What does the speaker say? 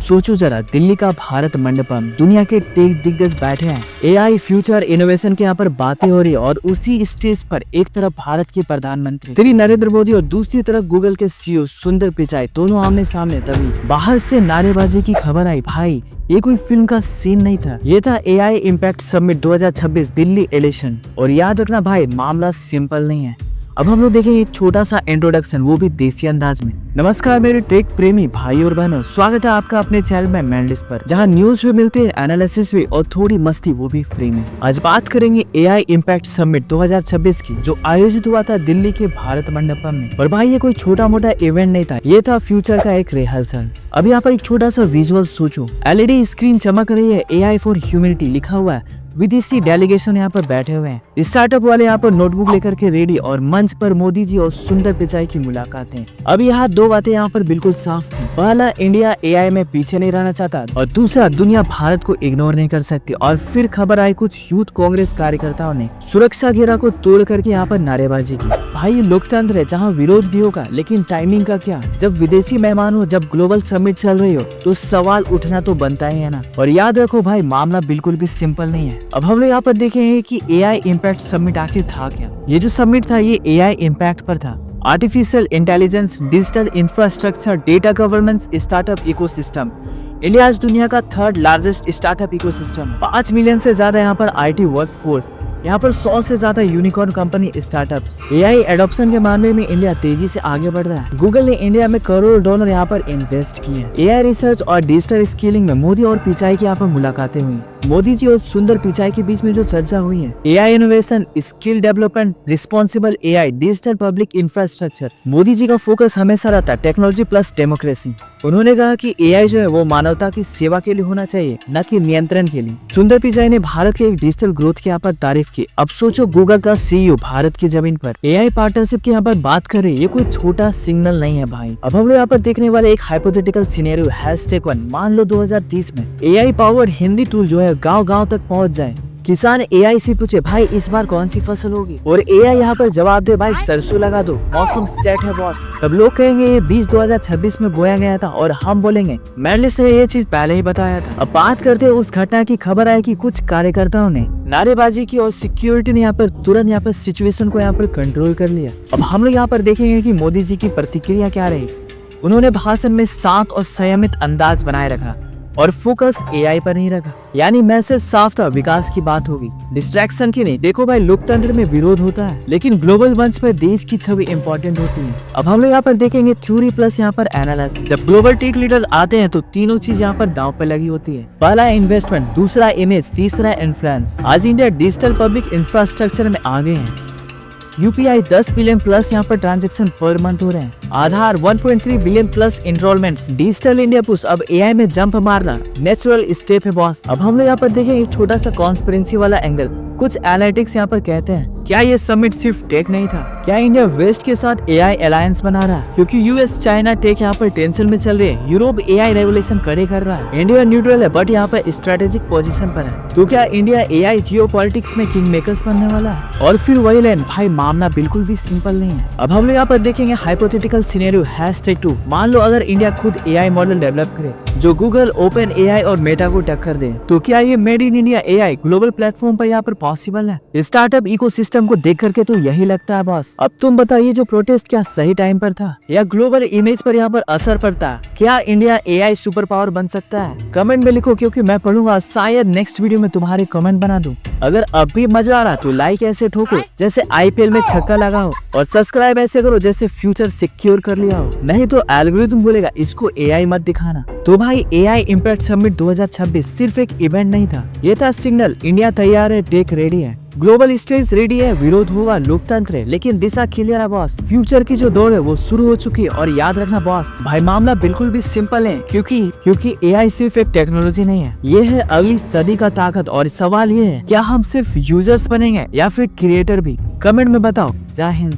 सोचो जरा, दिल्ली का भारत मंडपम, दुनिया के टेक दिग्गज बैठे हैं, एआई फ्यूचर इनोवेशन के यहाँ पर बातें हो रही है और उसी स्टेज पर एक तरफ भारत के प्रधानमंत्री श्री नरेंद्र मोदी और दूसरी तरफ गूगल के सीईओ सुंदर पिचाई दोनों आमने सामने। तभी बाहर से नारेबाजी की खबर आई। भाई ये कोई फिल्म का सीन नहीं था, ये था AI impact summit 2026 Delhi edition. और याद रखना भाई, मामला सिंपल नहीं है। अब हम लोग देखेंगे एक छोटा सा इंट्रोडक्शन, वो भी देसी अंदाज में। नमस्कार मेरे टेक प्रेमी भाई और बहनों, स्वागत है आपका अपने चैनल में मैंडलिस्ट पर, जहां न्यूज भी मिलते हैं, एनालिसिस भी और थोड़ी मस्ती, वो भी फ्री में। आज बात करेंगे एआई इम्पैक्ट समिट 2026 की, जो आयोजित हुआ था दिल्ली के भारत मंडपम में। और भाई ये कोई छोटा मोटा इवेंट नहीं था, ये था फ्यूचर का एक रिहर्सल। अब यहाँ पर एक छोटा सा विजुअल सोचो, एलईडी स्क्रीन चमक रही है, एआई फॉर ह्यूमैनिटी लिखा हुआ है, विदेशी डेलीगेशन यहाँ पर बैठे हुए हैं, स्टार्टअप वाले यहाँ पर नोटबुक लेकर के रेडी, और मंच पर मोदी जी और सुंदर पिचाई की मुलाकातें। अब यहाँ दो बातें यहाँ पर बिल्कुल साफ थी। पहला, इंडिया एआई में पीछे नहीं रहना चाहता, और दूसरा, दुनिया भारत को इग्नोर नहीं कर सकती। और फिर खबर आई, कुछ यूथ कांग्रेस कार्यकर्ताओं ने सुरक्षा घेरा को तोड़ करके यहाँ पर नारेबाजी की। भाई ये लोकतंत्र है, जहाँ विरोध भी होगा, लेकिन टाइमिंग का क्या? जब विदेशी मेहमान हो, जब ग्लोबल समिट चल रही हो, तो सवाल उठना तो बनता ही है ना। और याद रखो भाई, मामला बिल्कुल भी सिंपल नहीं है। अब हम लोग यहाँ पर देखेंगे कि एआई इम्पैक्ट समिट आखिर था क्या। ये जो समिट था, ये एआई इम्पैक्ट पर था। Artificial intelligence, digital infrastructure, data governance, startup ecosystem. India आज दुनिया का third largest startup ecosystem, 5 million से ज्यादा यहाँ पर आईटी वर्कफोर्स, यहाँ पर 100 से ज्यादा unicorn company startups. AI adoption के मामले में इंडिया तेजी से आगे बढ़ रहा है। गूगल ने इंडिया में करोड़ों डॉलर यहाँ पर इन्वेस्ट किए हैं। एआई रिसर्च और डिजिटल स्किलिंग में मोदी और पिचाई की यहाँ पर मुलाकातें हुई। मोदी जी और सुंदर पिचाई के बीच में जो चर्चा हुई है, AI innovation, skill development, responsible AI, digital public infrastructure. Modi ji का फोकस हमेशा रहता है टेक्नोलॉजी प्लस डेमोक्रेसी। उन्होंने कहा कि एआई जो है वो मानवता की सेवा के लिए होना चाहिए, न कि नियंत्रण के लिए। सुंदर पिचाई ने भारत के एक डिजिटल ग्रोथ की यहाँ पर तारीफ की। अब सोचो, गूगल का सीईओ भारत की जमीन पर एआई पार्टनरशिप की यहाँ पर बात करे, ये कोई छोटा सिग्नल नहीं है भाई। अब हम लोग यहाँ पर देखने वाले एक हाइपोथेटिकल सिनेरियो #1। मान लो 2030 में एआई पावर्ड हिंदी टूल जो है गांव-गांव तक पहुंच जाए। किसान एआई से पूछे, भाई इस बार कौन सी फसल होगी, और एआई यहाँ पर जवाब दे, भाई सरसों लगा दो, मौसम सेट है बॉस। तब लोग कहेंगे ये बीज 2026 में बोया गया था, और हम बोलेंगे मैंडलिस्ट ने ये चीज पहले ही बताया था। अब बात करते हैं उस घटना की। खबर आई कि कुछ कार्यकर्ताओं ने नारेबाजी की और सिक्योरिटी ने यहाँ पर तुरंत यहाँ पर सिचुएशन को यहाँ पर कंट्रोल कर लिया। अब हम लोग यहाँ पर देखेंगे कि मोदी जी की प्रतिक्रिया क्या रही। उन्होंने भाषण में शांत और संयमित अंदाज बनाए रखा और फोकस एआई पर नहीं रखा। यानी मैसेज साफ था, विकास की बात होगी, डिस्ट्रैक्शन की नहीं। देखो भाई, लोकतंत्र में विरोध होता है, लेकिन ग्लोबल मंच पर देश की छवि इंपॉर्टेंट होती है। अब हम लोग यहाँ पर देखेंगे थ्योरी प्लस यहाँ पर एनालिसिस। जब ग्लोबल टेक लीडर आते हैं तो तीनों चीज यहाँ पर दांव पर लगी होती है। पहला इन्वेस्टमेंट, दूसरा इमेज, तीसरा इन्फ्लुएंस। आज इंडिया डिजिटल पब्लिक इंफ्रास्ट्रक्चर में आगे है। यूपीआई 10 बिलियन प्लस यहाँ पर ट्रांजैक्शन पर मंथ हो रहे हैं। आधार 1.3 billion plus enrolments. Digital India push, अब एआई में जंप मारना नेचुरल स्टेप है बॉस। अब हम लोग यहाँ पर देखें एक छोटा सा कॉन्स्पिरेंसी वाला एंगल। कुछ एनालिटिक्स यहाँ पर कहते हैं, क्या ये समिट सिर्फ टेक नहीं था? क्या इंडिया वेस्ट के साथ एआई अलायंस बना रहा है? क्योंकि यूएस चाइना टेक यहाँ पर टेंशन में चल रही है, यूरोप एआई रेगुलेशन खड़े कर रहा है, इंडिया न्यूट्रल है बट यहाँ पर स्ट्रेटेजिक पोजीशन पर है। तो क्या इंडिया एआई जियोपॉलिटिक्स में किंग मेकर्स बनने वाला है? और फिर वही लाइन, भाई मामला बिल्कुल भी सिंपल नहीं है। अब हम लोग यहाँ पर देखेंगे हाइपोथेटिकल सिनेरियो #2। मान लो अगर इंडिया खुद एआई मॉडल डेवलप करे जो गूगल, ओपन एआई और मेटा को टक्कर दे, तो क्या ये made in India AI global platform पर यहाँ पर पॉसिबल है? स्टार्टअप इकोसिस्टम को देख करके तो यही लगता है बॉस। अब तुम बताइए, जो प्रोटेस्ट क्या सही टाइम पर था, या ग्लोबल इमेज पर यहाँ पर असर पड़ता है? क्या इंडिया एआई सुपर पावर बन सकता है? कमेंट में लिखो, क्योंकि मैं पढ़ूंगा, शायद नेक्स्ट वीडियो में तुम्हारे कमेंट बना दूं। अगर अब भी मजा आ रहा तो लाइक ऐसे ठोको जैसे आईपीएल में छक्का लगा हो, और सब्सक्राइब ऐसे करो जैसे फ्यूचर सिक्योर कर लिया हो, नहीं तो एल्गोरिथम बोलेगा इसको एआई मत दिखाना। तो भाई एआई इम्पैक्ट समिट 2026 सिर्फ एक इवेंट नहीं था, ये था सिग्नल। इंडिया तैयार है, टेक रेडी है, ग्लोबल स्टेज रेडी है, विरोध होगा, लोकतंत्र है, लेकिन दिशा क्लियर है बॉस। फ्यूचर की जो दौड़ है वो शुरू हो चुकी है। और याद रखना बॉस, भाई मामला बिल्कुल भी सिंपल है, क्योंकि एआई सिर्फ एक टेक्नोलॉजी नहीं है, ये है अगली सदी का ताकत। और सवाल ये है, क्या हम सिर्फ यूजर्स बनेंगे या फिर क्रिएटर भी? कमेंट में बताओ। जय हिंद।